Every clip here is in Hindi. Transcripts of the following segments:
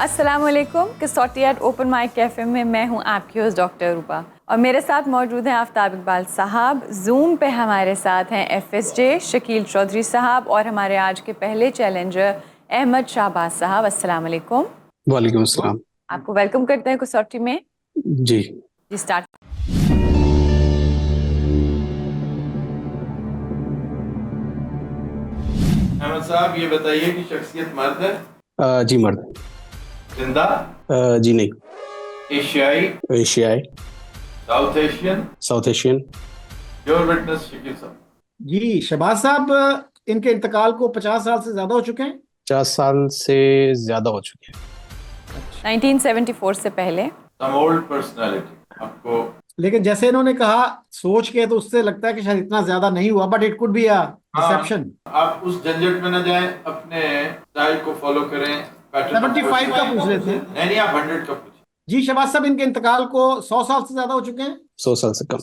अस्सलाम वालेकुम। कसौटी एट ओपन माइक कैफ़े में मैं हूं आपकी होस्ट डॉक्टर रूपा और मेरे साथ मौजूद हैं आफ्ताब इकबाल साहब। जूम पे हमारे साथ हैं FSJ शकील चौधरी साहब और हमारे आज के पहले चैलेंजर अहमद शाहबाज साहब। अस्सलाम वालेकुम। वालेकुम अस्सलाम। आपको वेलकम करते हैं कसौटी में। जी स्टार्ट। अहमद साहब ये बताइए कि शख्सियत मर्द है? जी मर्द। जिंदा? जी नहीं। एशियाई? एशियाई। South Asian? South Asian. Your witness Shakeel साहब। जी शहबाज साहब, इनके इंतकाल को 50 साल से ज्यादा हो चुके हैं। 50 साल से ज्यादा हो चुके हैं। 1974 से पहले। सम ओल्ड पर्सनालिटी आपको। लेकिन जैसे इन्होंने कहा, सोच के तो उससे लगता है कि शायद इतना ज्यादा नहीं हुआ, but it could be a deception. आप उस झंझट में न जाएं, अपने स्टाइल को फॉलो करें। 75 का पूछ लेते हैं। नहीं, आप 100 का पूछिए। जी शहबाज साहब, इनके इंतकाल को 100 साल से ज्यादा हो चुके हैं। 100 साल से कम।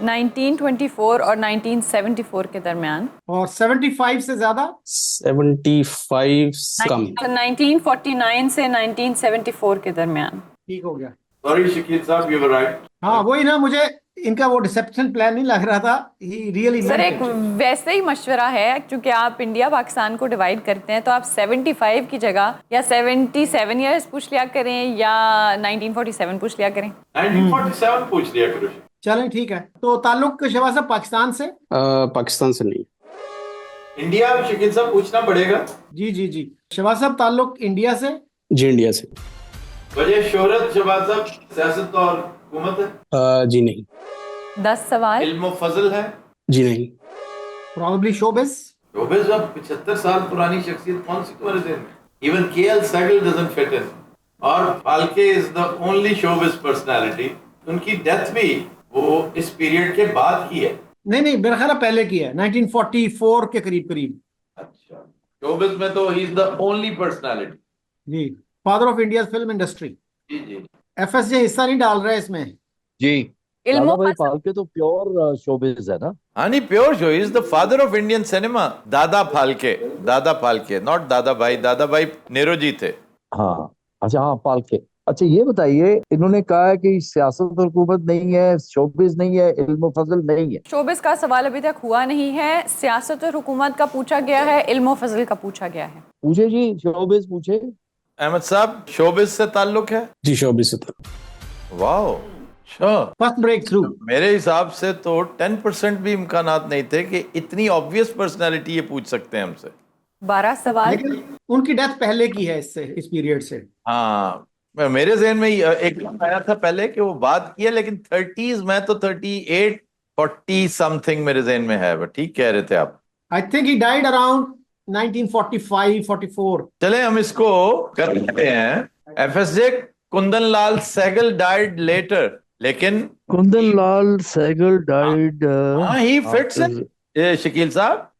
1924 और 1974 के दरमियान। और 75 से ज्यादा। 75 से कम। 1949 से 1974 के दरमियान। ठीक हो गया। सॉरी शकील साहब, यू वर राइट। हाँ वही ना, मुझे इनका वो डिसेप्शन प्लान नहीं लग रहा था। ही रियली सर एक वैसे ही मशवरा है, क्योंकि आप इंडिया पाकिस्तान को डिवाइड करते हैं, तो आप 75 की जगह या 77 ईयर्स पूछ लिया करें या 1947 पूछ लिया करें। 1947 पूछ लिया करो। चलें ठीक है। तो ताल्लुक शहबाज साहब पाकिस्तान से? पाकिस्तान से नहीं। इंडिया शकील साहब पूछना पड़ेगा। जी जी जी। शहबाज साहब ताल्लुक इंडिया से? जी इंडिया से। वजह शोहरत शहबाज साहब सियासत और हुकूमत है? जी नहीं। 10 सवाल। इल्म फजल है? जी नहीं। Probably showbiz? शोबिस। अब 75 साल पुरानी शख्सियत कौन सी तुम्हारे ज़हन में? Even KL Sehgal doesn't fit in। और Phalke is the only showbiz personality. उनकी डेथ भी वो इस पीरियड के बाद की है। नहीं नहीं, मेरा ख्याल है पहले की है, 1944 के करीब करीब। अच्छा, शोबिस में तो he is the only personality. जी, father of India film industry. जी जी। FSJ हिस्सा नहीं डाल रहा है इसमें। जी इल्मो दादा भाई फाल्के तो प्योर शोबिज है ना। हाँ नहीं, pure show is the father of Indian cinema. दादा फाल्के, नॉट दादा भाई। दादा भाई नेरोजी थे। हाँ अच्छा, हाँ फाल्के। अच्छा ये बताइए, इन्होंने कहा है कि सियासत और हुकूमत नहीं है, शोबिज नहीं है, इल्म फजल नहीं है। शोबिस का सवाल अभी तक हुआ नहीं है, सियासत और हुकूमत का पूछा गया है, इल्म फजल का पूछा गया है। पूछे जी, शोबिज पूछे। अहमद साहब शोबिस से ताल्लुक है? जी शोबिस से था। Wow, sure. First break through. मेरे हिसाब से तो 10% भी इम्कानात नहीं थे कि इतनी ऑब्वियस पर्सनालिटी ये पूछ सकते हैं हमसे। 12 सवाल। लेकिन उनकी डेथ पहले की है, इस पीरियड से। हाँ, मेरे जहन में एक नाम आया था पहले कि वो बात की है, लेकिन 30s में तो 38 40 समथिंग मेरे जहन में है। बट ठीक कह रहे थे आप। I think he died around 1945-44। चले हम इसको कर लेते हैं। FSJ Kundan Lal Sehgal died letter, लेकिन कुंदन लाल सहगल डाइड। हाँ ही फिट्स शकील साहब,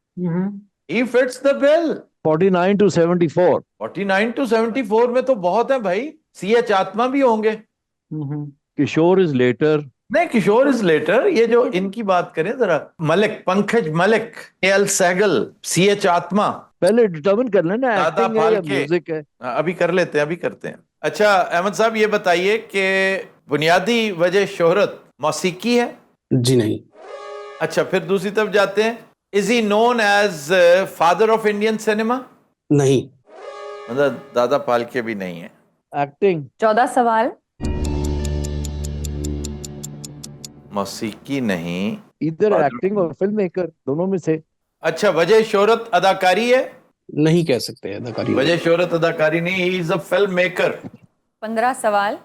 he fits the bill. 49 to 74। 49 to 74 में तो बहुत है भाई। CH आत्मा भी होंगे। किशोर इज लेटर। नहीं, किशोर इज लेटर। ये जो इनकी बात करें जरा, Pankaj Malik, KL Sehgal, CH आत्मा। पहले डिटर्मिन कर लेना, दादा एक्टिंग है या फाल्के। म्यूजिक है। अभी कर लेते हैं, अभी करते हैं। अच्छा अहमद साहब ये बताइए कि बुनियादी वजह शोहरत मौसीकी है? जी नहीं। अच्छा, फिर दूसरी तरफ जाते हैं। Is he known as father of Indian cinema? नहीं। मतलब दादा फाल्के भी नहीं है। एक्टिंग। 14 सवाल। मौसीकी नहीं। इधर एक्टिंग और फिल्म मेकर, दोनों में से। अच्छा, वजह शोहरत अदाकारी है? नहीं कह सकते अदाकारी। वजह शोहरत अदाकारी नहीं, ही इज अ फिल्म मेकर। 15 सवाल।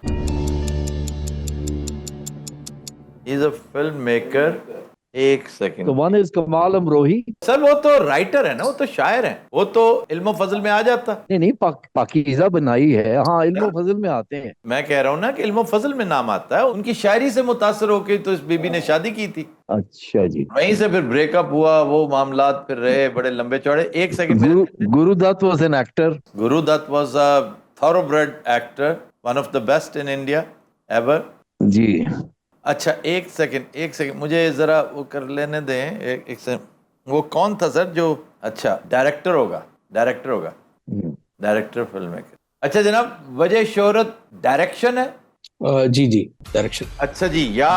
ही इज अ फिल्म मेकर। एक सेकंड। तो वन इज कमाल अमरोही। सर वो तो राइटर है ना, वो तो शायर है, वो तो इल्म फजल में आ जाता। नहीं नहीं, पाकीज़ा बनाई है। हाँ, इल्म फजल में आते हैं। मैं कह रहा हूँ ना कि इल्म फजल में नाम आता है। उनकी शायरी से मुतासर होकर तो इस बीबी ने शादी की थी। अच्छा जी। वहीं से फिर ब्रेकअप हुआ, वो मामलात फिर रहे बड़े लंबे चौड़े। एक second. Gurudatt was an actor. Gurudatt was a थॉरोब्रेड actor, one of the best in India ever. जी। अच्छा एक सेकंड मुझे जरा वो कर लेने दें। एक सेकंड। वो कौन था सर जो? अच्छा डायरेक्टर होगा। Director film maker. अच्छा जनाब, वजह शोहरत डायरेक्शन है? जी जी, डायरेक्शन। अच्छा जी, या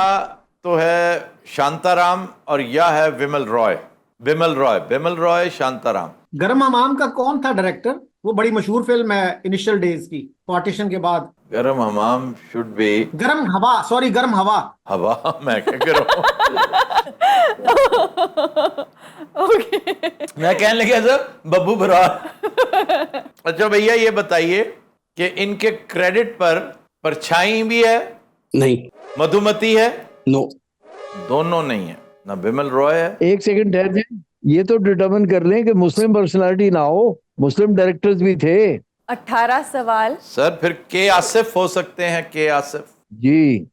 तो है शांताराम और या है विमल रॉय। बिमल रॉय, शांताराम। गरम हमाम का कौन था डायरेक्टर? वो बड़ी मशहूर फिल्म है इनिशियल डेज की, पार्टीशन के बाद। गरम हमाम शुड बी गरम हवा, सॉरी गरम हवा। हवा, मैं क्या कर रहा हूँ। मैं कहने लगा सर बब्बू बरार। अच्छा भैया ये बताइए कि इनके क्रेडिट पर परछाई भी है, नहीं। मधुमती है? नो। दोनों नहीं है ना, बिमल रॉय है। एक सेकंड ठहर जाए, ये तो डिटरमिन कर लें कि मुस्लिम पर्सनालिटी ना हो, मुस्लिम डायरेक्टर्स भी थे। 18 सवाल। सर फिर के आसिफ हो सकते हैं, के आसिफ। जी।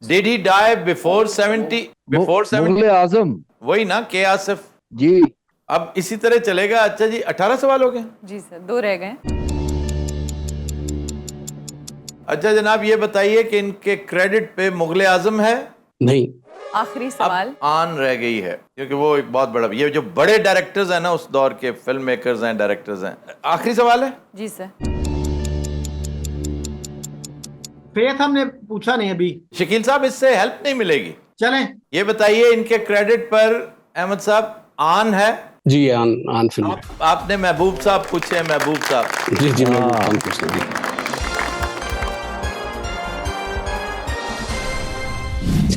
Did he die before 70? Before 70? Mughal e Azam. वही ना, के आसिफ जी। अब इसी तरह चलेगा। अच्छा जी, 18 सवाल हो गए। जी सर, 2 रह गए। अच्छा जनाब ये बताइए कि इनके क्रेडिट पे मुगले आजम है? नहीं। आखिरी सवाल। अब आन रह गई है, क्योंकि वो एक बहुत बड़ा, ये जो बड़े डायरेक्टर्स हैं ना उस दौर के, फिल्म मेकर्स हैं, डायरेक्टर्स हैं। आखिरी सवाल है। जी सर। फेथ हमने पूछा नहीं अभी। शकील साहब इससे हेल्प नहीं मिलेगी। चलें। ये बताइए इनके क्रेडिट पर अहमद साहब आन है? जी, आन फिल्म। आपने महबूब साहब पूछे, महबूब साहब। जी जी, मैं आन पूछ रहा हूँ।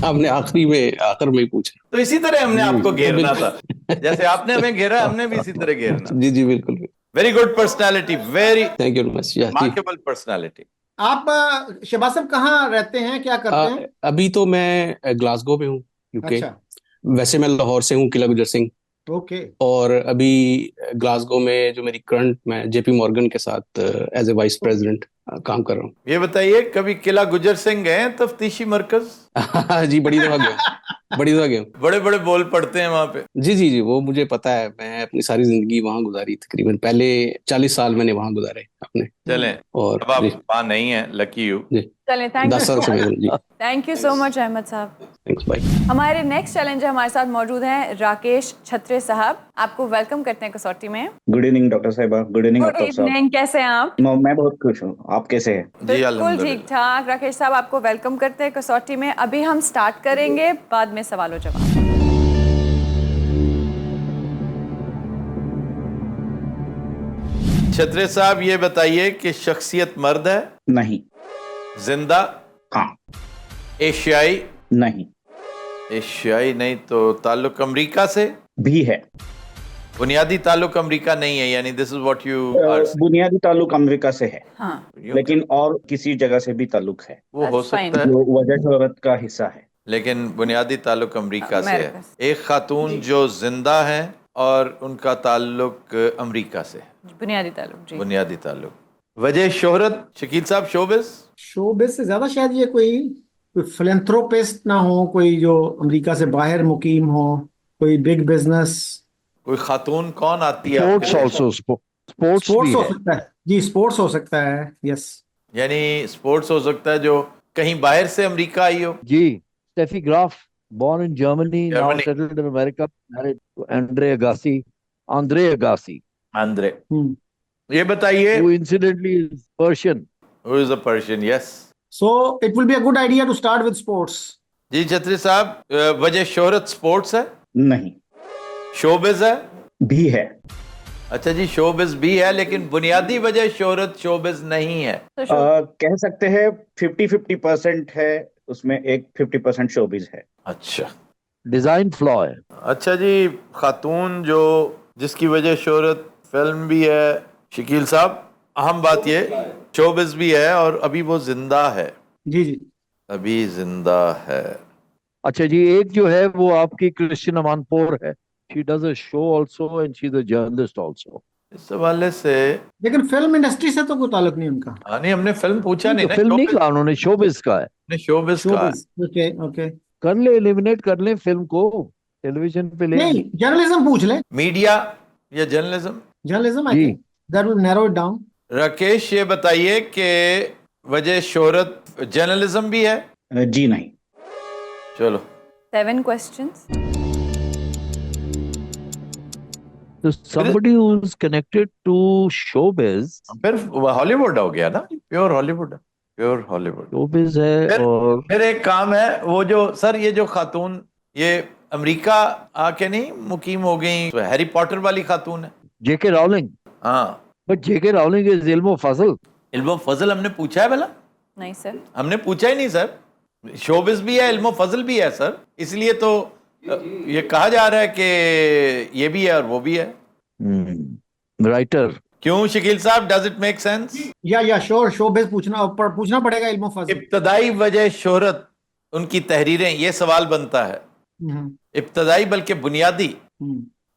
आपने आखिर में ही पूछा, तो इसी तरह हमने आपको घेरना था, जैसे आपने हमें घेरा, हमने भी इसी तरह घेरना। जी जी, बिल्कुल। Very good personality, very thank you much. Remarkable personality. आप शहबाज साहब कहाँ रहते हैं, क्या करते हैं? अभी तो मैं ग्लासगो में हूँ, यूके। अच्छा। वैसे मैं लाहौर से हूँ, किला गुजर सिंह। ओके। और अभी ग्लासगो में जो मेरी करंट, मैं जेपी मॉर्गन के साथ एज ए वाइस प्रेसिडेंट काम कर रहा हूँ। ये बताइए कभी किला गुजर सिंह गए तफ्तीशी मरकज? जी, बड़ी दफा गया। बड़े बड़े बोल पड़ते हैं वहां पे। जी जी जी, वो मुझे पता है। मैं अपनी सारी जिंदगी वहां गुजारी, तकरीबन पहले 40 साल मैंने वहां गुजारे अपने। चलें, और अब आप जी वहां नहीं है, लकी यू। जी, चलें, थैंक 10 साल से मैं जी। Thank you so much Ahmad sahab. Thanks, bye. हमारे नेक्स्ट चैलेंजर हमारे साथ मौजूद हैं राकेश छत्रे साहब। आपको वेलकम करते हैं कसौटी में। गुड इवनिंग डॉक्टर साहिबा। गुड इवनिंग गुड आफ्ताब साहब। इवनिंग, कैसे हैं आप? मैं बहुत खुश हूँ, आप कैसे हैं? जी बिल्कुल अल्हम्दुलिल्लाह। ठीक ठाक। राकेश साहब आपको वेलकम करते हैं कसौटी में। अभी हम स्टार्ट करेंगे, बाद में सवाल और जवाब। छत्रे साहब ये बताइए कि शख्सियत मर्द है? नहीं। जिंदा? हाँ। एशियाई? नहीं। एशियाई नहीं तो ताल्लुक अमेरिका से? भी है। बुनियादी ताल्लुक अमेरिका नहीं है, यानी this is what you are. बुनियादी ताल्लुक अमेरिका से है, हाँ, लेकिन और किसी जगह से भी ताल्लुक है, वो हो That's fine. सकता है, जो वजह शोहरत का हिस्सा है। लेकिन बुनियादी ताल्लुक अमेरिका से है। अमेरिका एक खातून जो जिंदा है और उनका ताल्लुक अमेरिका से है, बुनियादी ताल्लुक। जी, बुनियादी ताल्लुक। वजह शोहरत शकील साहब, शोबिस? शोबिस से ज्यादा शायद ये कोई फिलेंथ्रोपिस्ट ना हो, कोई जो अमेरिका से बाहर मुकीम हो, कोई बिग बिजनेस। कोई खातून कौन आती है स्पोर्ट्स आपके? ऑल्सो, स्पोर्ट्स स्पोर्ट्स भी हो है। सकता है जी, स्पोर्ट्स हो सकता है। यस। यानी स्पोर्ट्स हो सकता है जो कहीं बाहर से अमेरिका आई हो। जी। Steffi Graf, born in Germany, now Germany. settled in America, married to Andre Agassi, Andre. Hmm. ये बताइए who incidentally is Persian. Who is a Persian? Yes so it will be a good idea to start with sports. जी। छत्री साहब वजह शोहरत स्पोर्ट्स है? नहीं। शोबिज है? भी है। अच्छा जी, शोबिज भी है, लेकिन बुनियादी वजह शोहरत शोबिज नहीं है। तो शो- कह सकते हैं 50-50% है, उसमें एक 50% शोबिज है। अच्छा Design flaw है। अच्छा जी, खातून जो जिसकी वजह शोहरत फिल्म भी है, शकील साहब अहम बात ये शोबिज भी है और अभी वो जिंदा है। जी जी। अभी जिंदा है। अच्छा जी, एक जो है वो आपकी क्रिश्चियन अमानपोर है। She does a show also and she's a journalist also. इस हवाले से लेकिन फिल्म इंडस्ट्री से तो कोई ताल्लुक नहीं उनका। नहीं, हमने फिल्म पूछा नहीं तो ना, फिल्म नहीं शोबिज। कहा उन्होंने, शोबिज का है। हमने शोबिज कहा है। शोबिस। Okay okay. कर ले, एलिमिनेट कर ले फिल्म को, टेलीविजन पे ले। नहीं, जर्नलिज्म पूछ ले। मीडिया या जर्नलिज्म? जर्नलिज्म, आई जी। Think that will narrow it down. Rakesh ये बताइए कि वजह शोहरत जर्नलिज्म भी है? जी नहीं। चलो 7 questions. So somebody who's connected to showbiz, फिर हॉलीवुड हो गया ना, pure Hollywood, pure Hollywood. showbiz है फिर और फिर एक काम है, वो जो सर ये जो खातून ये अमेरिका आके नहीं मुकीम हो गई, तो हैरी पॉटर वाली खातून है। J.K. Rowling. हाँ, But J.K. Rowling is ilm fazl. इल्म फजल हमने पूछा है भला? नहीं सर। हमने पूछा ही नहीं सर। शोबिस भी है, इल्म फजल भी है सर, इसलिए तो ये कहा जा रहा है कि ये भी है और वो भी है। Writer. क्यों शकील साहब, डज इट मेक सेंस? या श्योर, शोबिज पूछना पड़ेगा इल्म फजल। इब्तदाई वजह शोहरत उनकी तहरीरें, ये सवाल बनता है। इब्तदाई बल्कि बुनियादी।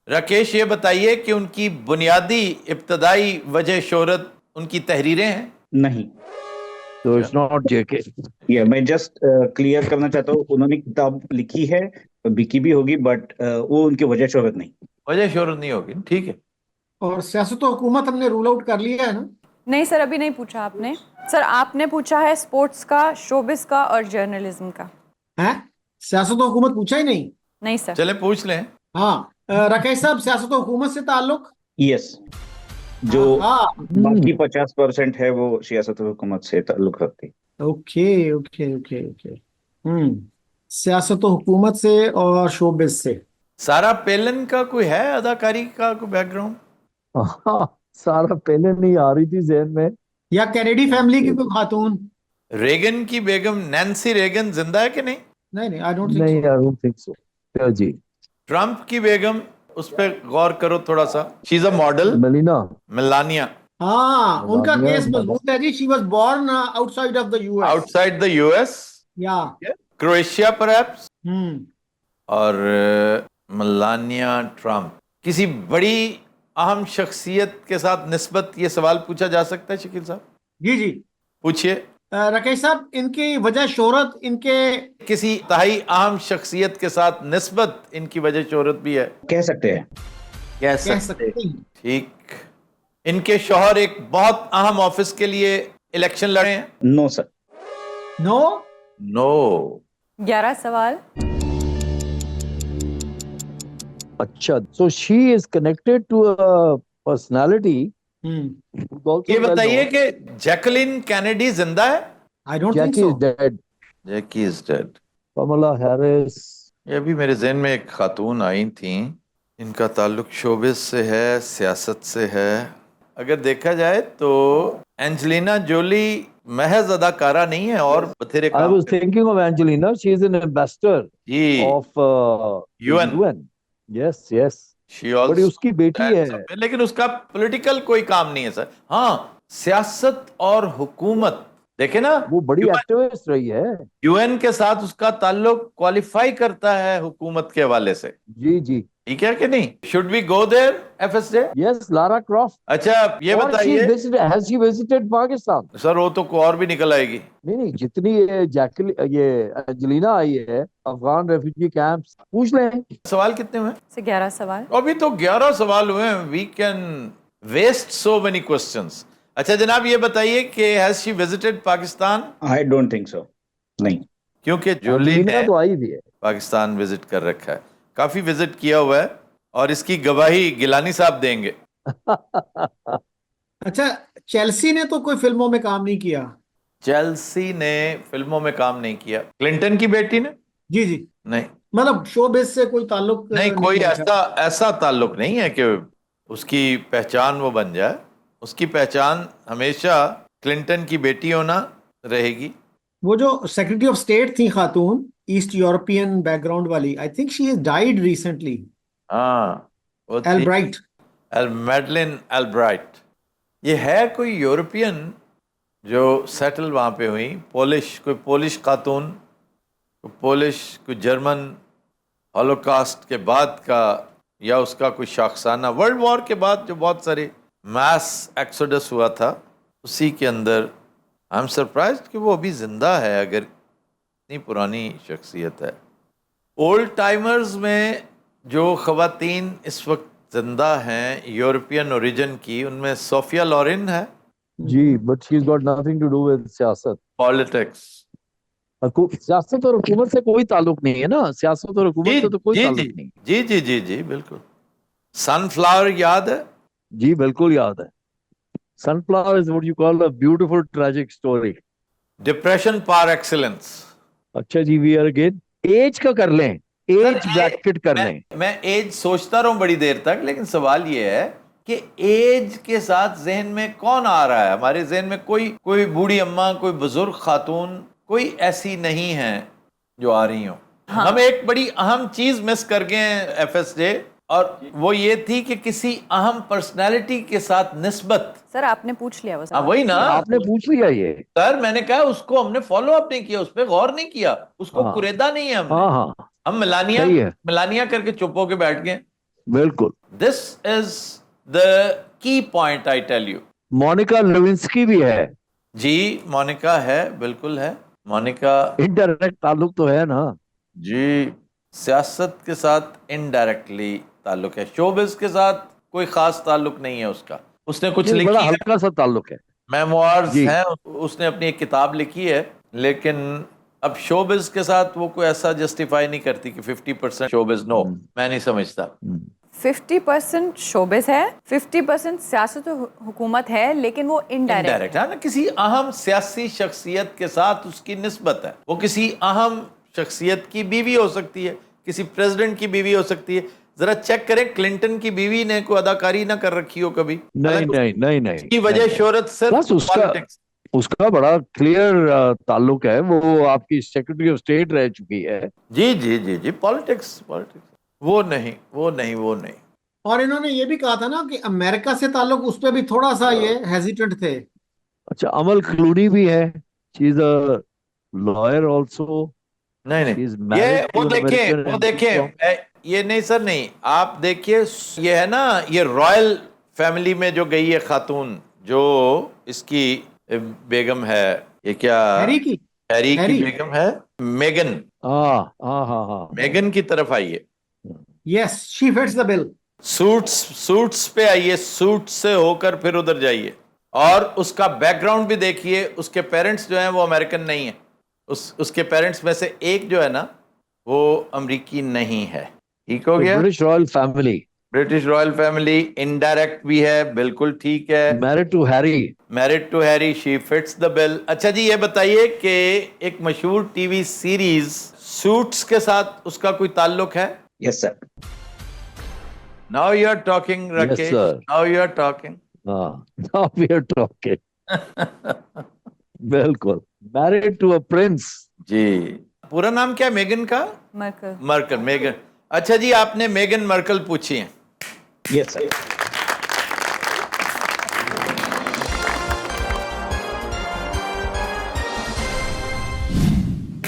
राकेश ये बताइए कि उनकी बुनियादी इब्तदाई वजह शोहरत उनकी तहरीरें हैं? नहीं। So it's not J.K. मैं जस्ट क्लियर करना चाहता हूँ, उन्होंने किताब लिखी है, बिकी भी होगी, बट वो उनकी वजह शोहरत नहीं। वजह शोहरत नहीं होगी, ठीक है। और सियासत और हुकूमत हमने रूल आउट कर लिया है ना? नहीं सर, अभी नहीं पूछा आपने। सर आपने पूछा है स्पोर्ट्स का, शोबिस का और जर्नलिज्म का। है सियासत और हुकूमत पूछा ही नहीं? नहीं सर। चले पूछ लें। हाँ राकेश साहब, सियासत और हुकूमत से ताल्लुक? यस, जो हाँ बाकी 50% है वो सियासत और हुकूमत से ताल्लुक रखती। Okay okay okay okay. सियासत और हुकूमत से और शोबिज से। सारा पेलन का कोई है अदाकारी का कोई बैकग्राउंड? सारा पहले नहीं आ रही थी ज़हन में। या कैनेडी फैमिली की कोई खातून? रेगन की बेगम नैन्सी रेगन जिंदा है कि नहीं? नहीं, आई डोंट थिंक नहीं, I don't think so. क्या जी? ट्रम्प की बेगम, उस पर गौर करो थोड़ा सा। She is a model, Melina. Melania. हाँ, उनका मेलानिया केस मजबूत है जी। She was born outside of the US. Outside the US, या क्रोएशिया परहैप्स। हम्म और मेलानिया ट्रम्प, किसी बड़ी अहम शख्सियत के साथ निस्बत, ये सवाल पूछा जा सकता है शकील साहब? जी जी। पूछिए। राकेश साहब, इनकी वजह शोहरत, इनके किसी तहाई अहम शख्सियत के साथ निस्बत इनकी वजह शोहरत भी है, कह सकते हैं। कह कह सकते। सकते हैं। ठीक। इनके शौहर एक बहुत अहम ऑफिस के लिए इलेक्शन लड़े हैं? No sir. नो। नो। 11 सवाल। अच्छा, so she is connected to a personality. who's also ये well बताइए known. कि जैकलिन कैनेडी जिंदा है? आई don't think Jackie so. is dead. Jackie is dead. Kamala Harris. ये अभी मेरे जहन में एक खातून आई थी, इनका ताल्लुक शोबिस से है, सियासत से है। अगर देखा जाए तो एंजेलिना जोली महज अदाकारा नहीं है और बथेरे I काम was thinking of Angelina. She is an ambassador ji. of UN. UN. Yes, yes. She But also उसकी बेटी had है। some- लेकिन उसका पॉलिटिकल कोई काम नहीं है सर। हाँ, सियासत और हुकूमत देखे ना, वो बड़ी एक्टिविस्ट रही है। यूएन के साथ उसका ताल्लुक क्वालिफाई करता है हुकूमत के हवाले से। जी जी। ठीक है कि नहीं? Should we go there FSJ? Yes, Lara Croft. अच्छा ये और she बताइए visited, has she visited Pakistan? Sir, वो तो कोई और भी निकल आएगी। नहीं नहीं, जितनी ये एंजेलिना आई है अफगान रेफ्यूजी कैंप्स, पूछ लें। सवाल कितने हुए? से 11 सवाल। अभी तो 11 सवाल हुए हैं। We can waste so many questions. अच्छा जनाब ये बताइए कि has she visited Pakistan? I don't think so. नहीं। क्योंकि जोली एंजेलिना ने तो आई भी है। पाकिस्तान विजिट कर रखा है, काफी विजिट किया हुआ है, और इसकी गवाही गिलानी साहब देंगे। अच्छा, चेल्सी ने तो कोई फिल्मों में काम नहीं किया? चेल्सी ने फिल्मों में काम नहीं किया। क्लिंटन की बेटी ने? जी जी। नहीं मतलब शोबिज से कोई ताल्लुक नहीं, कोई है। ऐसा ताल्लुक नहीं है कि उसकी पहचान वो बन जाए। उसकी पहचान हमेशा क्लिंटन की बेटी होना रहेगी। वो जो सेक्रेटरी ऑफ स्टेट थी खातून, ईस्ट यूरोपियन बैकग्राउंड वाली, I think she has died recently. हाँ, वो थी एल्ब्राइट। Madeline Albright. ये है कोई यूरोपियन जो सेटल वहाँ पे हुई, कोई पोलिश खातून, कोई पोलिश, कोई जर्मन, हॉलोकास्ट के बाद का या उसका कोई शाखसाना, वर्ल्ड वॉर के बाद जो बहुत सारे मास एक्सोडस हुआ था, उसी के अंदर। आई एम सरप्राइज्ड कि वो अभी जिंदा है, अगर इतनी पुरानी शख्सियत है। ओल्ड टाइमर्स में जो ख़वातीन इस वक्त जिंदा हैं यूरोपियन ओरिजिन की, उनमें सोफिया लॉरेन है। जी, but she is got nothing to do with सियासत। पॉलिटिक्स, सियासत और हुकूमत से कोई ताल्लुक नहीं है ना। सियासत और हुकूमत से तो कोई ताल्लुक नहीं। जी जी जी जी बिल्कुल। सनफ्लावर याद है? जी बिल्कुल याद है। Sunflower is what you call a beautiful tragic story. Depression par excellence. अच्छा जी, वी आर अगेन एज का कर लें, एज ब्रैकेट कर लें। मैं एज सोचता रहूं बड़ी देर तक, लेकिन सवाल ये है कि एज के साथ जहन में कौन आ रहा है? हमारे जहन में कोई बूढ़ी अम्मा, कोई बुजुर्ग खातून, कोई ऐसी नहीं है जो आ रही हो। हाँ। हम एक बड़ी अहम चीज मिस कर गए हैं FSJ, और वो ये थी कि किसी अहम पर्सनालिटी के साथ निस्बत। सर आपने पूछ लिया वो सवाल। वही ना, आपने पूछ लिया ये। सर मैंने कहा उसको हमने फॉलो अप नहीं किया, उस पर गौर नहीं किया, उसको हाँ। कुरेदा नहीं है हमने। हाँ हाँ हम मिलानिया सही है। मिलानिया करके चुप होके बैठ गए। बिल्कुल। This is the key point, I tell you. Monica Lewinsky भी है। जी मोनिका है, बिल्कुल है मोनिका। इनडायरेक्ट ताल्लुक तो है ना जी, सियासत के साथ इनडायरेक्टली ताल्लुक है, शोबिज के साथ कोई खास ताल्लुक नहीं है उसका। उसने कुछ नहीं, लिखी बड़ा है, हल्का सा ताल्लुक है। मेमोइर्स जी। हैं, उसने अपनी एक किताब लिखी है, लेकिन अब शोबिज के साथ वो कोई ऐसा जस्टिफाई नहीं करती कि 50% शोबिज। नो, मैं नहीं समझता। 50% शोबिस है, 50% सियासत और हुकूमत है, लेकिन वो इनडायरेक्ट इनडायरेक्ट है ना, किसी अहम सियासी शख्सियत के साथ उसकी निस्बत है। वो किसी अहम शख्सियत की बीवी हो सकती है, किसी प्रेसिडेंट की बीवी हो सकती है। जरा चेक करें क्लिंटन की बीवी ने कोई अदाकारी ना कर रखी हो कभी। नहीं नहीं नहीं नहीं की वजह नहीं। शोहरत सिर्फ बस उसका पॉलिटिक्स। उसका बड़ा क्लियर ताल्लुक है, वो आपकी सेक्रेटरी ऑफ स्टेट रह चुकी है। जी जी जी जी, पॉलिटिक्स पॉलिटिक्स। वो नहीं वो नहीं वो नहीं। और इन्होंने ये भी कहा था ना कि अमेरिका से ताल्लुक, उस पर भी थोड़ा सा ये हेजिटेंट थे। अच्छा, अमल क्लूनी भी है, she is a lawyer also. नहीं शी नहीं, इज ये मैरिड टू वो एन देखें अमेरिकन। वो देखें, ये नहीं सर, नहीं आप देखिए, ये है ना, ये रॉयल फैमिली में जो गई है खातून, जो इसकी बेगम है, ये क्या हैरी की हैरी की हैरी। बेगम है, मेगन। हाँ हाँ हाँ हाँ। मेगन की तरफ आइए, yes, she fits the bill. Suits पे आइए, सूट से होकर फिर उधर जाइए, और उसका बैकग्राउंड भी देखिए। उसके पेरेंट्स जो हैं वो अमेरिकन नहीं है, उसके पेरेंट्स में से एक जो है ना वो अमेरिकी नहीं है। ठीक हो गया? British royal family, British royal family, indirect भी है, बिल्कुल ठीक है। Married to Harry. Married to Harry, she fits the bill. अच्छा जी, ये बताइए कि एक मशहूर टीवी सीरीज सूट्स के साथ उसका कोई ताल्लुक है? Yes sir. Now you are talking Rakesh, sir. Now you are talking. हाँ, now we are talking. बिल्कुल, मैरिड टू अ प्रिंस। जी, पूरा नाम क्या है मेगन का? मर्कल। मर्कल, मेगन। अच्छा जी, आपने मेगन मर्कल पूछी है। Yes sir.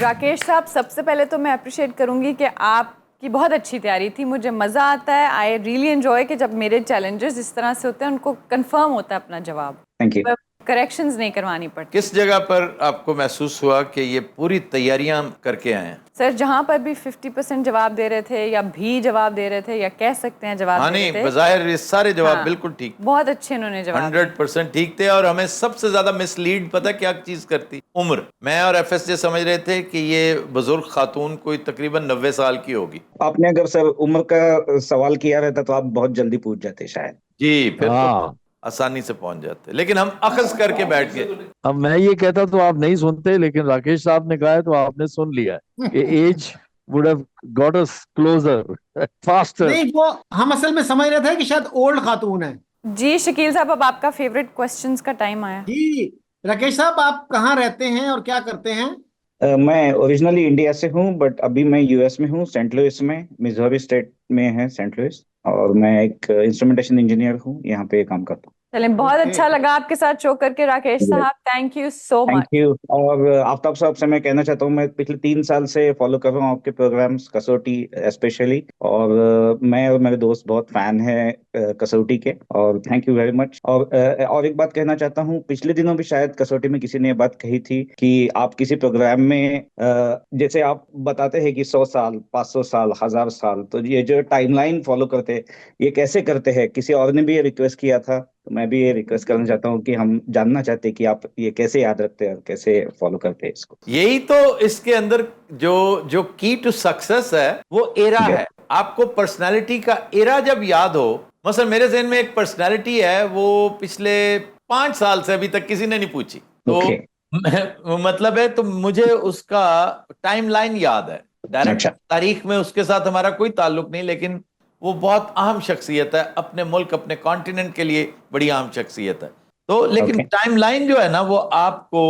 राकेश साहब, सबसे पहले तो मैं अप्रिशिएट करूंगी कि आपकी बहुत अच्छी तैयारी थी। मुझे मज़ा आता है, आई रियली एंजॉय कि जब मेरे चैलेंजेस इस तरह से होते हैं, उनको कंफर्म होता है अपना जवाब, थैंक यू। करेक्शंस नहीं करवानी पड़ती। किस जगह पर आपको महसूस हुआ कि ये पूरी तैयारियां करके आए हैं? सर, जहाँ पर भी 50% जवाब दे रहे थे, या भी जवाब दे रहे थे, या कह सकते हैं जवाब हाँ, दे नहीं, रहे थे, बज़ाहिर ये सारे जवाब हाँ, बिल्कुल ठीक, बहुत अच्छे इन्होंने जवाब 100% ठीक थे। और हमें सबसे ज्यादा मिसलीड पता क्या चीज करती? उम्र। मैं और FSJ समझ रहे थे कि ये बुजुर्ग खातून कोई तकरीबन 90 साल की होगी। आपने अगर सर उम्र का सवाल किया रहता तो आप बहुत जल्दी पूछ जाते शायद। जी, फिर तो हाँ, आसानी से पहुंच जाते, लेकिन हम अखज़ करके बैठ गए। अब मैं ये कहता तो आप नहीं सुनते, लेकिन राकेश साहब ने कहा है तो आपने सुन लिया कि age would have got us closer faster. नहीं, वो हम असल में समझ रहे थे कि शायद ओल्ड खातून है। जी शकील साहब, अब आपका फेवरेट क्वेश्चंस का टाइम आया। जी राकेश साहब, आप कहाँ रहते हैं और क्या करते हैं? मैं ओरिजिनली इंडिया से हूँ, बट अभी मैं यूएस में हूँ, सेंट लुइस में, मिजोरी स्टेट में है सेंट लुइस, और मैं एक इंस्ट्रूमेंटेशन इंजीनियर हूँ, यहाँ पे काम करता हूँ। चलें, बहुत अच्छा लगा आपके साथ शो करके राकेश साहब, thank you so thank much. You. और आफ्ताब साहब से मैं कहना चाहता हूँ, मैं पिछले 3 साल से फॉलो कर रहा हूँ आपके प्रोग्राम्स, कसौटी स्पेशली, और मैं और मेरे दोस्त बहुत फैन है कसौटी के, और थैंक यू वेरी मच। और एक बात कहना चाहता हूँ, पिछले दिनों भी शायद कसौटी में किसी ने बात कही थी कि आप किसी प्रोग्राम में जैसे आप बताते हैं कि 100 साल, 500 साल, 1000 साल, तो ये जो टाइमलाइन फॉलो करते हैं, ये कैसे करते हैं? किसी और ने भी ये रिक्वेस्ट किया था, तो मैं भी ये रिक्वेस्ट करना चाहता हूँ कि हम जानना चाहते हैं कि आप ये कैसे याद रखते हैं और कैसे फॉलो करते हैं इसको। यही तो इसके अंदर जो की टू सक्सेस है, वो एरा है। आपको पर्सनालिटी का एरा जब याद हो, मसलन मेरे ज़हन में एक पर्सनालिटी है, वो पिछले 5 साल से अभी तक किसी ने नहीं पूछी, तो मतलब है, तो मुझे उसका टाइमलाइन याद है। डायरेक्ट तारीख में उसके साथ हमारा कोई ताल्लुक नहीं, लेकिन वो बहुत अहम शख्सियत है, अपने मुल्क, अपने कॉन्टिनेंट के लिए बड़ी अहम शख्सियत है। तो लेकिन टाइमलाइन जो है ना, वो आपको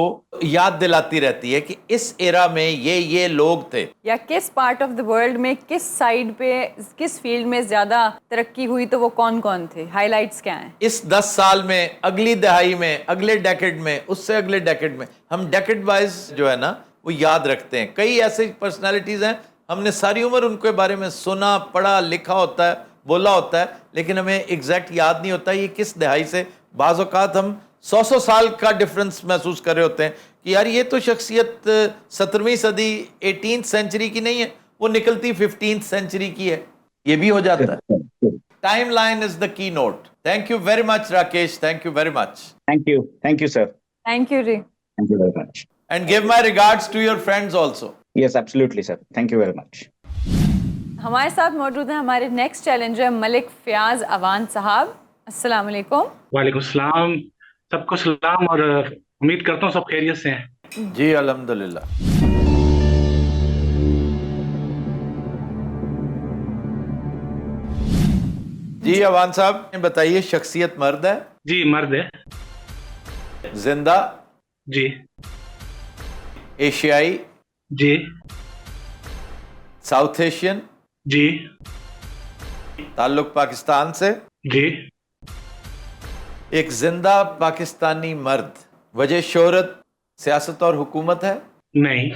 याद दिलाती रहती है कि इस एरा में ये लोग थे, या किस पार्ट ऑफ द वर्ल्ड में, किस साइड पे, किस फील्ड में ज्यादा तरक्की हुई, तो वो कौन कौन थे, हाइलाइट्स क्या हैं इस 10 साल में, अगली दहाई में, अगले डेकेड में, उससे अगले डेकेड में। हम डेकेड वाइज जो है ना वो याद रखते हैं। कई ऐसे पर्सनालिटीज हैं, हमने सारी उम्र उनके बारे में सुना, पढ़ा, लिखा होता है, बोला होता है, लेकिन हमें एग्जैक्ट याद नहीं होता ये किस दहाई से। बाज़ औक़ात हम 100 साल का डिफरेंस महसूस कर रहे होते हैं कि यार ये तो शख्सियत 17वीं सदी 18th सेंचुरी की नहीं है, वो निकलती 15th सेंचुरी की है, ये भी हो जाता है। Time line is the key note. Thank you very much Rakesh, thank you very much. Thank you sir. Thank you ji. Thank you very much. And give my regards to your friends also. Yes absolutely sir, thank you very much. हमारे साथ मौजूद हैं हमारे नेक्स्ट चैलेंजर मलिक फयाज अवान साहब। अस्सलाम वालेकुम। वालेकुम सलाम, सबको सलाम, और उम्मीद करता हूँ सब खैरियत से हैं। जी अल्हम्दुलिल्लाह। जी अवान साहब बताइए, शख्सियत मर्द है? जी मर्द है। जिंदा? जी। एशियाई? जी। South Asian? जी। ताल्लुक पाकिस्तान से? जी। एक जिंदा पाकिस्तानी मर्द, वजह शोहरत सियासत और हुकूमत है? नहीं।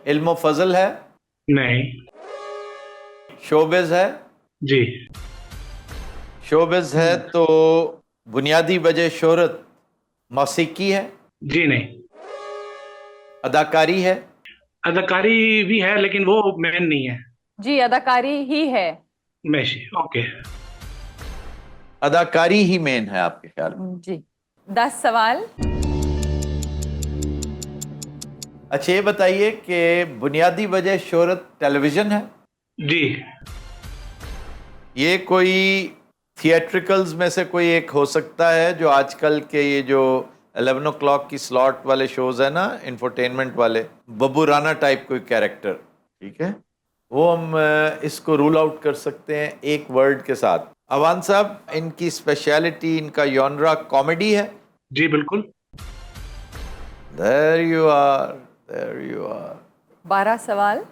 इल्म फजल है? नहीं। शोबिज है? जी। शोबिज है तो बुनियादी वजह शोहरत मौसीकी है? जी नहीं। अदाकारी है? अदाकारी भी है लेकिन वो मेन नहीं है। जी अदाकारी ही है। Meshy, okay. अदाकारी ही मेन है आपके ख्याल में? जी। 10 सवाल। अच्छा ये बताइए कि बुनियादी वजह शोहरत टेलीविजन है? जी। ये कोई थिएट्रिकल्स में से कोई एक हो सकता है, जो आजकल के ये जो 11 o'clock की स्लॉट वाले शोज है ना, इंफोटेनमेंट वाले, बब्बू राना टाइप कोई कैरेक्टर, ठीक है, वो हम इसको रूल आउट कर सकते हैं एक वर्ड के साथ। अवान साहब, इनकी स्पेशलिटी, इनका जॉनरा कॉमेडी है? जी बिल्कुल। There you are, there you are. 12 सवाल।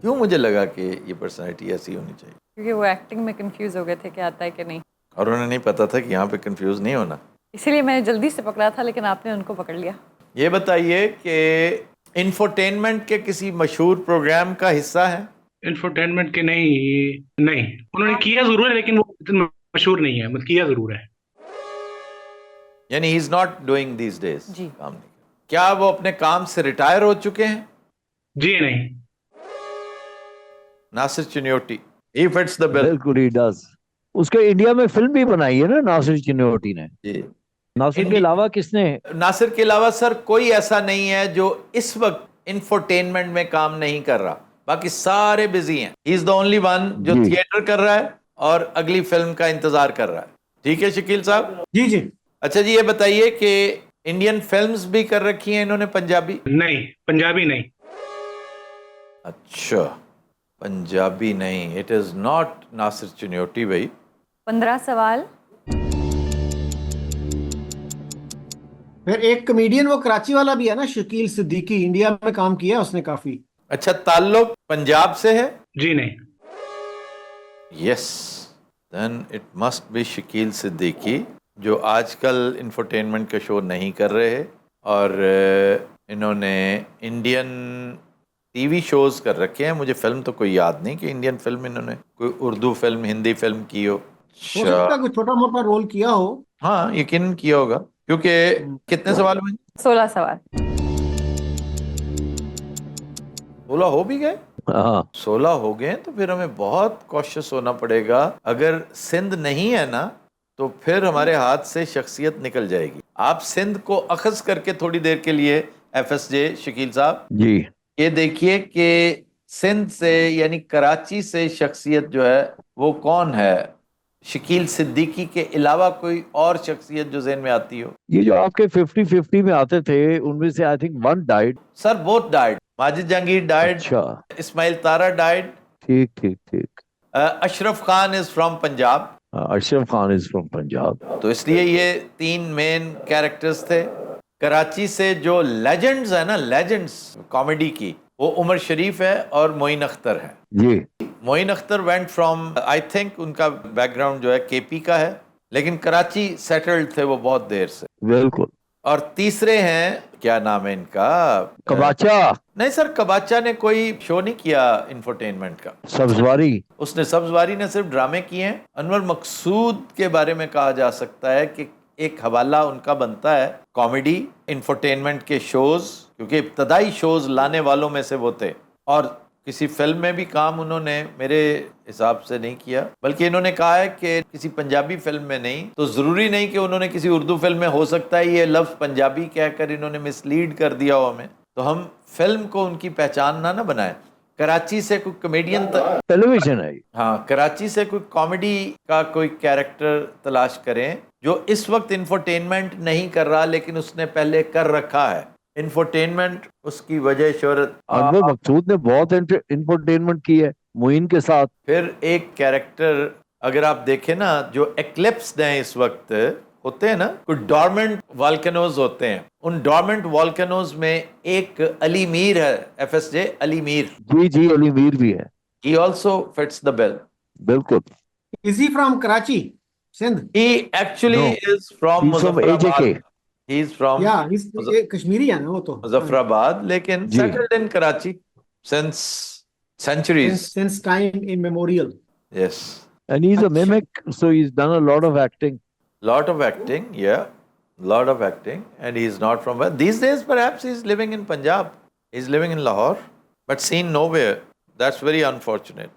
क्यों मुझे लगा कि ये पर्सनालिटी ऐसी होनी चाहिए? क्योंकि वो एक्टिंग में कंफ्यूज हो गए थे कि आता है कि नहीं, और उन्हें नहीं पता था कि यहाँ पे कंफ्यूज नहीं होना, इसीलिए मैंने जल्दी से पकड़ा था, लेकिन आपने उनको पकड़ लिया। ये बताइए कि इंफोटेनमेंट के किसी मशहूर प्रोग्राम का हिस्सा है? इंफोटेनमेंट के नहीं, उन्होंने किया जरूर है लेकिन वो इतना मशहूर नहीं है, मतलब किया जरूर है। यानी he is not doing these days जी। काम नहीं। क्या वो अपने काम से रिटायर हो चुके हैं? जी नहीं। Nasir Chinyoti, he fits the bill। बिल्कुल ही डज। उसके इंडिया में फिल्म भी बनाई है ना नासिर चिन्योटी ने। जी। नासिर के अलावा किसने? नासिर के अलावा सर कोई ऐसा नहीं है जो इस वक्त इंफोटेनमेंट में काम नहीं कर रहा, बाकी सारे बिजी हैं। ही इज द ओनली वन जो जी। थिएटर कर रहा है और अगली फिल्म का इंतजार कर रहा है। ठीक है शकील साहब? जी जी। अच्छा जी, ये बताइए कि इंडियन फिल्म्स भी कर रखी हैं इन्होंने? पंजाबी? नहीं, पंजाबी नहीं। अच्छा, पंजाबी नहीं। It is not Nasir Chinyoti भाई। 15 सवाल। फिर एक कॉमेडियन वो कराची वाला भी है ना, शकील सिद्दीकी, इंडिया में काम किया उसने काफी। अच्छा, ताल्लुक पंजाब से है? जी नहीं। Yes, then it must be Shakeel Siddiqui, जो आजकल इंफोटेनमेंट के शो नहीं कर रहे और इन्होंने इंडियन टीवी शोज कर रखे हैं। मुझे फिल्म तो कोई याद नहीं कि इंडियन फिल्म इन्होंने कोई उर्दू फिल्म, हिंदी फिल्म की हो। हो सकता है कोई छोटा मोटा रोल किया हो। हाँ यकीन किया होगा, क्योंकि कितने सवाल हुए? 16 सवाल। 16 हो भी गए? हाँ 16 हो गए तो फिर हमें बहुत कॉशियस होना पड़ेगा। अगर सिंध नहीं है ना तो फिर हमारे हाथ से शख्सियत निकल जाएगी। आप सिंध को अखज़ करके थोड़ी देर के लिए FSJ शकील साहब जी। ये देखिए कि सिंध से यानी कराची से शख्सियत जो है वो कौन है, शकील सिद्दीकी के अलावा कोई और शख्सियत जो ज़हन में आती हो? ये जो आपके 50-50 में आते थे उनमें से I think one died. Sir both died, Majid Jahangir died, अच्छा, इस्माइल तारा डाइड, ठीक ठीक ठीक। Ashraf Khan is from Punjab, Ashraf Khan is from Punjab. तो इसलिए ये 3 मेन कैरेक्टर्स थे। कराची से जो लेजेंड्स है ना, लेजेंड्स कॉमेडी की, वो उमर शरीफ है और मोइन अख्तर है जी। Moin Akhtar went from, I think उनका बैकग्राउंड जो है केपी का है, लेकिन कराची सेटल्ड थे वो बहुत देर से। बिल्कुल। और तीसरे हैं, क्या नाम है इनका, कबाचा। नहीं सर, कबाचा ने कोई शो नहीं किया इंफोटेनमेंट का। सब्जवारी। उसने, सब्जवारी ने सिर्फ ड्रामे किए हैं। अनवर मकसूद के बारे में कहा जा सकता है कि एक हवाला उनका बनता है कॉमेडी इंफोटेनमेंट के शोज, क्योंकि इब्तदाई शोज लाने वालों में से वो थे। और किसी फिल्म में भी काम उन्होंने मेरे हिसाब से नहीं किया, बल्कि इन्होंने कहा है कि किसी पंजाबी फिल्म में नहीं, तो ज़रूरी नहीं कि उन्होंने किसी उर्दू फिल्म में, हो सकता है ये लफ्ज़ पंजाबी कहकर इन्होंने मिसलीड कर दिया हो हमें, तो हम फिल्म को उनकी पहचान ना बनाए। कराची से कोई कॉमेडियन टेलीविजन है। हाँ, कराची से कोई कॉमेडी का कोई कैरेक्टर तलाश करें जो इस वक्त इंफोटेनमेंट नहीं कर रहा, लेकिन उसने पहले कर रखा है इंफोटेनमेंट, उसकी वजह शोहरत। अनवर मकसूद ने बहुत इंफोटेनमेंट की है मोइन के साथ। फिर एक कैरेक्टर अगर आप देखें ना, जो एक्लिप्स्ड हैं इस वक्त, होते हैं ना कुछ डॉर्मेंट वॉल्केनोज होते हैं, उन डॉर्मेंट वॉल्केनोज में एक अली मीर है, FSJ अली मीर। जी जी, अली मीर भी है। He also fits the bill. बिल्कुल। Is he from Karachi, Sindh? He actually No. is from He's from Muzaffarabad. AJK. He's from Yeah, he's Kashmiri है ना वो तो। Muzaffarabad, लेकिन जी। settled in Karachi since centuries. Since time immemorial. Yes. And he's a mimic, so he's done a lot of acting. Lot of acting, yeah. Lot of acting. And he's not from where. These days, perhaps he's living in Punjab. He's living in Lahore, but seen nowhere. That's very unfortunate.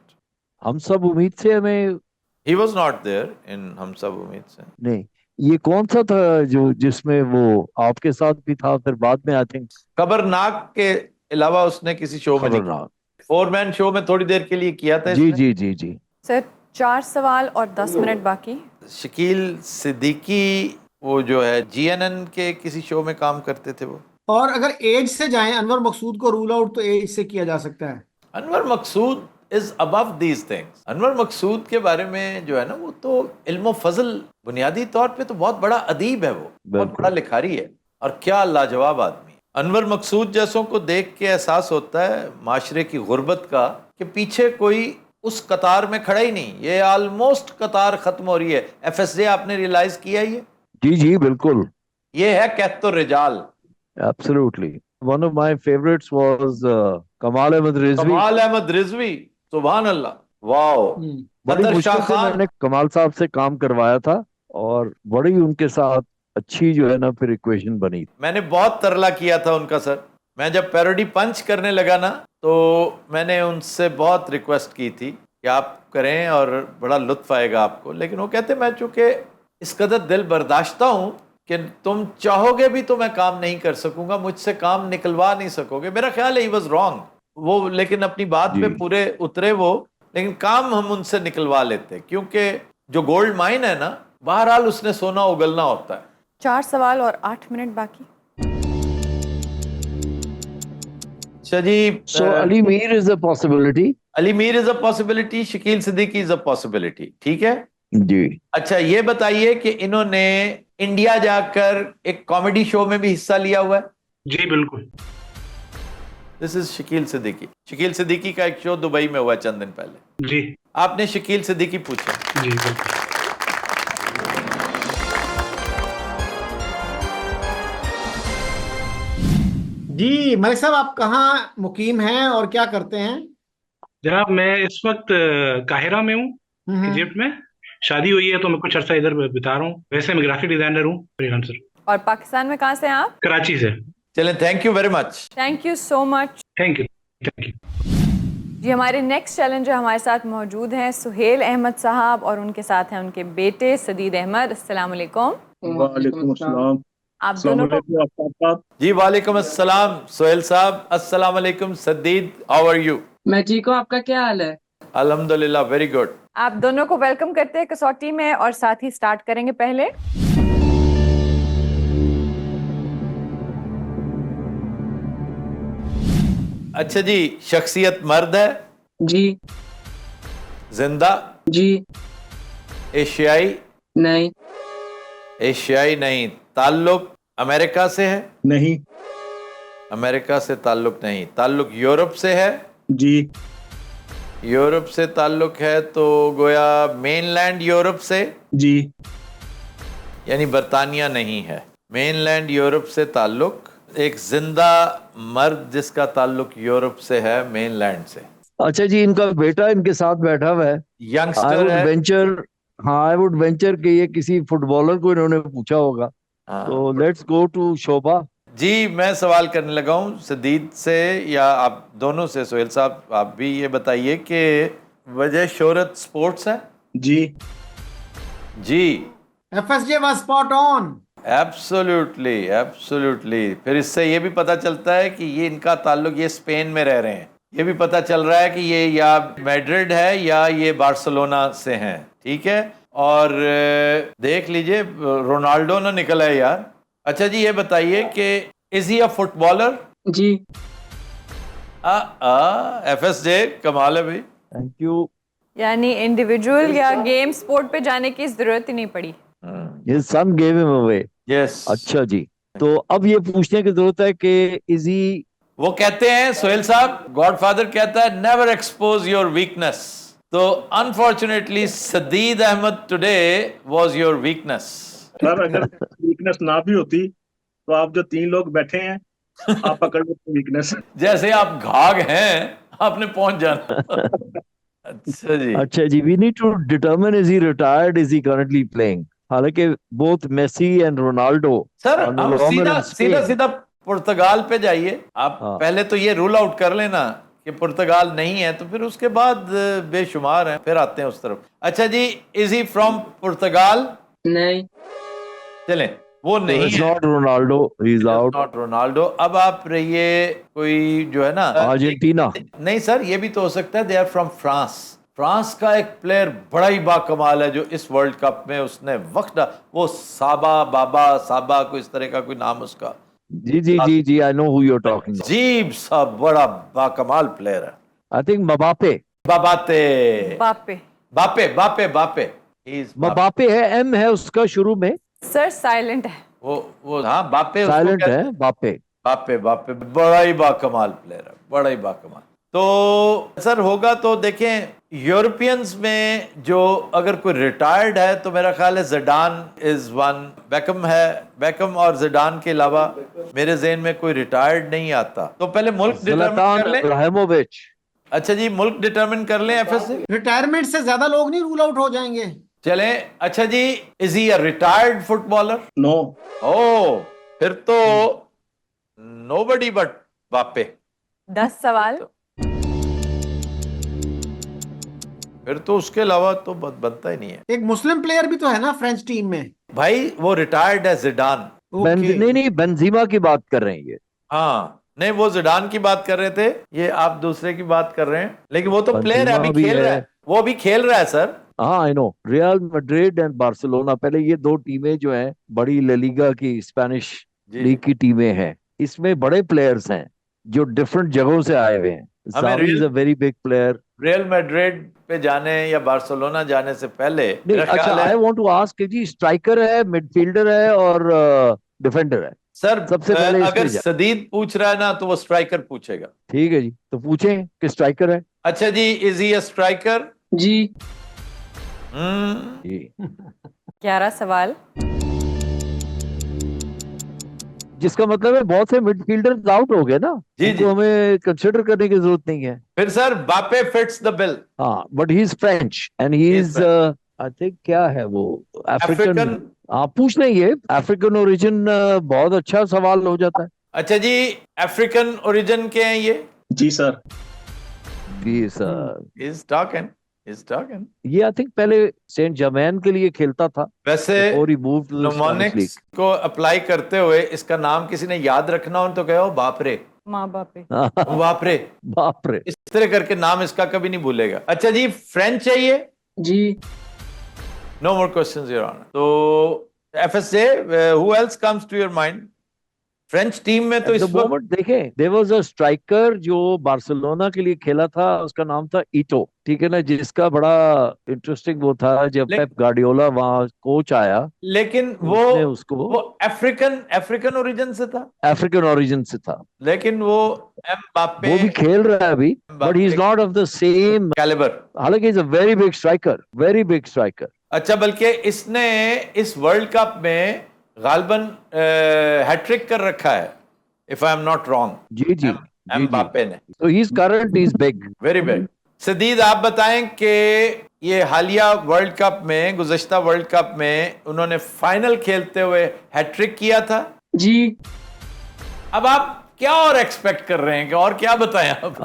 हम सब उम्मीद से हमें He was not there in हम सब उम्मीद से। नहीं, ये कौन सा था जो जिसमें वो आपके साथ भी था, फिर बाद में आई थिंक खबरनाक के अलावा उसने किसी शो में नहीं, खबरनाक 4 मैन शो में थोड़ी देर के लिए किया था जी इसने। जी जी जी। सर 4 सवाल और 10 मिनट बाकी। शकील सिद्दीकी वो जो है GNN के किसी शो में काम करते थे वो। और अगर एज से जाएं, अनवर मकसूद को रूल आउट तो एज से किया जा सकता है। Anwar Maqsood is above these things. Anwar Maqsood के बारे में जो है ना, वो तो इल्म फजल, बुनियादी तौर पे तो बहुत बड़ा अदीब है, वो बहुत बड़ा लिखारी है और क्या लाजवाब आदमी। अनवर मकसूद जैसों को देख के एहसास होता है माशरे की गुर्बत का, कि पीछे कोई उस कतार में खड़ा ही नहीं, ये ऑलमोस्ट कतार खत्म हो रही है। FSJ आपने रियलाइज किया ये? जी जी बिल्कुल। ये है कहतो Rijal. Absolutely. One of my favorites was Kamal Ahmed Rizvi. कमाल अहमद रिजवी, सुभान अल्लाह, वाओ। बड़ी बदर मुश्किल शाह से खान, मैंने कमाल साहब से काम करवाया था और बड़ी उनके साथ अच्छी जो है ना फिर इक्वेशन बनी। मैंने बहुत तरला किया था उनका सर। मैं जब पैरोडी पंच करने लगा ना, तो मैंने उनसे बहुत रिक्वेस्ट की थी कि आप करें और बड़ा लुत्फ आएगा आपको, लेकिन वो कहते मैं चूंकि इस कदर दिल बर्दाश्ता हूँ कि तुम चाहोगे भी तो मैं काम नहीं कर सकूंगा, मुझसे काम निकलवा नहीं सकोगे। मेरा ख्याल है ही वाज रॉन्ग वो, लेकिन अपनी बात पे पूरे उतरे वो, लेकिन काम हम उनसे निकलवा लेते, क्योंकि जो गोल्ड माइन है ना, बहरहाल उसने सोना उगलना होता है। 4 सवाल और 8 मिनट बाकी। अच्छा जी, So Ali Mir is a possibility. Ali Mir is a possibility, Shakeel Siddiqui is a possibility, ठीक है जी। अच्छा ये बताइए कि इन्होंने इंडिया जाकर एक कॉमेडी शो में भी हिस्सा लिया हुआ है? जी बिल्कुल। This is Shakeel Siddiqui. शकील सिद्दीकी का एक शो दुबई में हुआ चंद दिन पहले। जी आपने शकील सिद्दीकी पूछा। जी बिल्कुल। जी मलिक साहब, आप कहाँ मुकीम हैं और क्या करते हैं? जनाब मैं इस वक्त काहिरा में हूँ, इजिप्ट में। शादी हुई है तो मैं कुछ अर्सा इधर बिता रहा हूँ। वैसे मैं ग्राफिक डिजाइनर हूँ, फ्रीलांसर। और पाकिस्तान में कहाँ से हैं आप? कराची से। चलें, thank you very much. Thank you so much. Thank you thank you. जी हमारे नेक्स्ट चैलेंजर हमारे साथ मौजूद हैं सुहेल अहमद साहब और उनके साथ हैं उनके बेटे सदीद अहमद। अस्सलाम वालेकुम। वालेकुम अस्सलाम। आप दोनों को जी वालेकुम अस्सलाम सोहेल साहब, अस्सलाम वालेकुम सदीद, हाउ आर यू? मैं ठीक हूँ, आपका क्या हाल है? अल्हम्दुलिल्लाह, वेरी गुड। आप दोनों को वेलकम करते हैं कसौटी में और साथ ही स्टार्ट करेंगे पहले। अच्छा जी, शख्सियत मर्द है? जी। जिंदा? जी। एशियाई? नहीं। एशियाई नहीं। ताल्लुक अमेरिका से है? नहीं। अमेरिका से ताल्लुक नहीं। ताल्लुक यूरोप से है? जी। यूरोप से ताल्लुक है तो गोया मेनलैंड यूरोप से? जी। यानी बरतानिया नहीं है। मेनलैंड यूरोप से ताल्लुक, एक जिंदा मर्द जिसका ताल्लुक यूरोप से है, मेनलैंड से। अच्छा जी, इनका बेटा इनके साथ बैठा हुआ है। यंगस्टर है? आई वुड वेंचर कि ये किसी फुटबॉलर को इन्होंने पूछा होगा। तो let's go to Shobha ji. मैं सवाल करने लगा हूँ सदीद से या आप दोनों से। सोहेल साहब आप भी ये बताइए कि वजह शोहरत स्पोर्ट्स है? जी। जी। FSJ was spot on. Absolutely, absolutely. फिर इससे ये भी पता चलता है कि ये इनका ताल्लुक, ये स्पेन में रह रहे हैं। ये भी पता चल रहा है कि ये या मैड्रिड है या ये बार्सिलोना से हैं। ठीक है। और देख लीजिए रोनाल्डो ना निकला है यार। अच्छा जी, ये बताइए कि इज ही अ फुटबॉलर? जी। FSJ कमाल है भाई। Thank you. यानी इंडिविजुअल या गेम स्पोर्ट पे जाने की जरूरत ही नहीं पड़ी। His son gave him away. Yes. अच्छा जी, तो अब ये पूछने की जरूरत है कि इज ही, वो कहते हैं सोहेल साहब, गॉडफादर कहता है नेवर एक्सपोज योर वीकनेस। तो unfortunately Sadid Ahmed today was your weakness. Sir अगर वीकनेस ना भी होती तो आप जो 3 लोग बैठे हैं आप पकड़ लो वीकनेस। जैसे आप घाघ हैं, आपने पहुंच जाना। अच्छा जी। अच्छा जी, we need to determine is he retired, is he currently playing. हालांकि both Messi and Ronaldo sir हम सीधा पुर्तगाल पे जाइए आप। पहले तो ये रूल आउट कर लेना कि पुर्तगाल नहीं है, तो फिर उसके बाद बेशुमार हैं, फिर आते हैं उस तरफ। अच्छा जी, इज ही फ्रॉम पुर्तगाल? नहीं। चलें, वो नहीं है। Not Ronaldo, he is out. Not Ronaldo. अब आप रहिए कोई जो है ना अर्जेंटीना। नहीं सर, ये भी तो हो सकता है they are from France. France का एक प्लेयर बड़ा ही बाकमाल है जो इस वर्ल्ड कप में उसने वक्त, वो साबा कोई इस तरह का कोई नाम उसका। जी जी जी जी, I know who you are talking. अजीब सा बड़ा बाकमाल प्लेयर है। आई थिंक मबापे है, एम है उसका शुरू में। सर साइलेंट है वो हाँ, बापे साइलेंट है। बापे बड़ा ही बाकमाल प्लेयर है, बड़ा ही बाकमाल। तो सर होगा तो देखें, यूरोपियंस में जो अगर कोई रिटायर्ड है तो मेरा ख्याल है ज़िडान इज वन। बेकम है, बेकम और ज़िडान के अलावा मेरे ज़हन में कोई रिटायर्ड नहीं आता। तो पहले मुल्क डिटरमिन कर लें। इब्राहिमोविच। अच्छा जी, मुल्क डिटरमिन कर लें एफएस से। रिटायरमेंट से ज्यादा लोग नहीं रूल आउट हो जाएंगे। चलें। अच्छा जी, is he a retired footballer? No. ओ, फिर तो नोबडी बट बापे। 10 सवाल। फिर तो उसके अलावा तो बनता ही नहीं है। एक मुस्लिम प्लेयर भी तो है ना फ्रेंच टीम में। भाई वो रिटायर्ड है, जिडान। नहीं, बेंजीमा की बात कर रहे हैं ये। हाँ नहीं, वो जिडान की बात कर रहे थे, ये आप दूसरे की बात कर रहे हैं। लेकिन वो तो प्लेयर है, अभी खेल रहा है, वो अभी खेल रहा है सर। हाँ I know, real Madrid and Barcelona, पहले ये 2 टीमें जो हैं बड़ी ला लीगा की, स्पेनिश लीग की टीमें हैं। इसमें बड़े प्लेयर्स हैं जो डिफरेंट जगहों से आए हुए हैं। Xavi is a very big player. Real Madrid पे जाने या बार्सिलोना जाने से पहले अच्छा, आई वांट टू आस्क जी, स्ट्राइकर है, मिडफील्डर है और डिफेंडर है? सर सबसे पहले अगर सदीद पूछ रहा है ना तो वो स्ट्राइकर पूछेगा। ठीक है जी, तो पूछें कि स्ट्राइकर है। अच्छा जी, इज ही अ स्ट्राइकर? जी। 11 सवाल। जिसका मतलब है बहुत से मिडफील्डर्स आउट हो गए ना, जिनको हमें कंसिडर करने की जरूरत नहीं है। फिर सर बापे फिट्स द बिल। हाँ, but he is French and he is I think क्या है वो, अफ्रीकन। आप पूछ लेंगे, अफ्रीकन ओरिजिन बहुत अच्छा सवाल हो जाता है। अच्छा जी, अफ्रीकन ओरिजिन के हैं ये? जी सर। जी sir. Is talking. He's talking. ये आई थिंक पहले सेंट जर्मैन के लिए खेलता था, वैसे और he move to the Spanish league. Mnemonics को अप्लाई करते हुए इसका नाम किसी ने याद रखना हो तो कहो बाप रे, माँ बाप पे। बाप रे, बाप रे, इस तरह करके नाम इसका कभी नहीं भूलेगा। अच्छा जी, फ्रेंच चाहिए? जी। No more questions your honour. तो FSJ, who else comes to your mind? French team में तो इस वक्त देखें, देयर वाज अ स्ट्राइकर जो बार्सिलोना के लिए खेला था, उसका नाम था ईटो, ठीक है ना, जिसका बड़ा इंटरेस्टिंग वो था जब पेप गार्डियोला वहाँ कोच आया, लेकिन वो अफ्रीकन ओरिजिन से था, अफ्रीकन ओरिजिन से था, लेकिन वो एम्बापे, वो भी खेल रहा है अभी, but he is not of the same calibre. हालांकि is a very big striker, very big striker. अच्छा, बल्कि इसने इस वर्ल्ड कप में गालबन हैट्रिक कर रखा है, if I am not wrong. जी जी, एम्बापे ने। तो he is current, he is big, very big. Sadid, आप बताएं कि ये हालिया वर्ल्ड कप में, गुज़श्ता वर्ल्ड कप में उन्होंने फाइनल खेलते हुए हैट्रिक किया था जी। अब आप क्या और एक्सपेक्ट कर रहे हैं कि और क्या बताएं आप?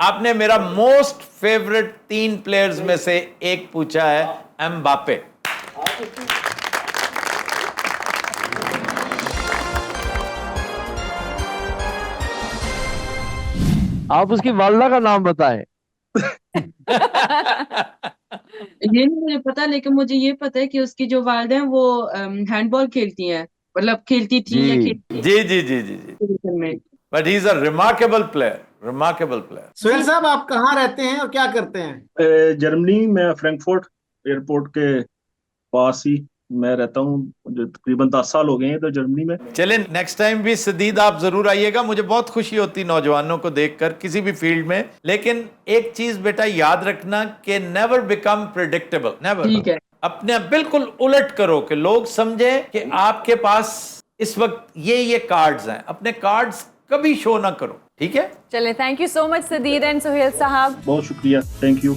आपने मेरा मोस्ट फेवरेट 3 प्लेयर्स में से एक पूछा है, एम्बापे। आप उसकी वालदा का नाम बताएं। ये नहीं मुझे पता, लेकिन मुझे ये पता है कि उसकी जो वालिदा हैं वो हैंडबॉल खेलती हैं, मतलब खेलती थी या खेलती जी जी जी जी जी। But he is a remarkable player, remarkable player. Sohail साहब, आप कहाँ रहते हैं और क्या करते हैं? जर्मनी में, फ्रैंकफर्ट एयरपोर्ट के पास ही मैं रहता हूँ। जो तकरीबन 10 साल हो गए हैं तो जर्मनी में। चलें, नेक्स्ट टाइम भी सदीद आप जरूर आइएगा। मुझे बहुत खुशी होती नौजवानों को देखकर किसी भी फील्ड में, लेकिन एक चीज बेटा याद रखना कि नेवर बिकम प्रेडिक्टेबल, नेवर। ठीक है। अपने बिल्कुल उलट करो कि लोग समझे कि आपके पास इस वक्त ये कार्ड्स हैं, अपने कार्ड्स कभी शो ना करो, ठीक है? चले, thank you so much Sadid and Sohail साहब। बहुत शुक्रिया, थैंक यू।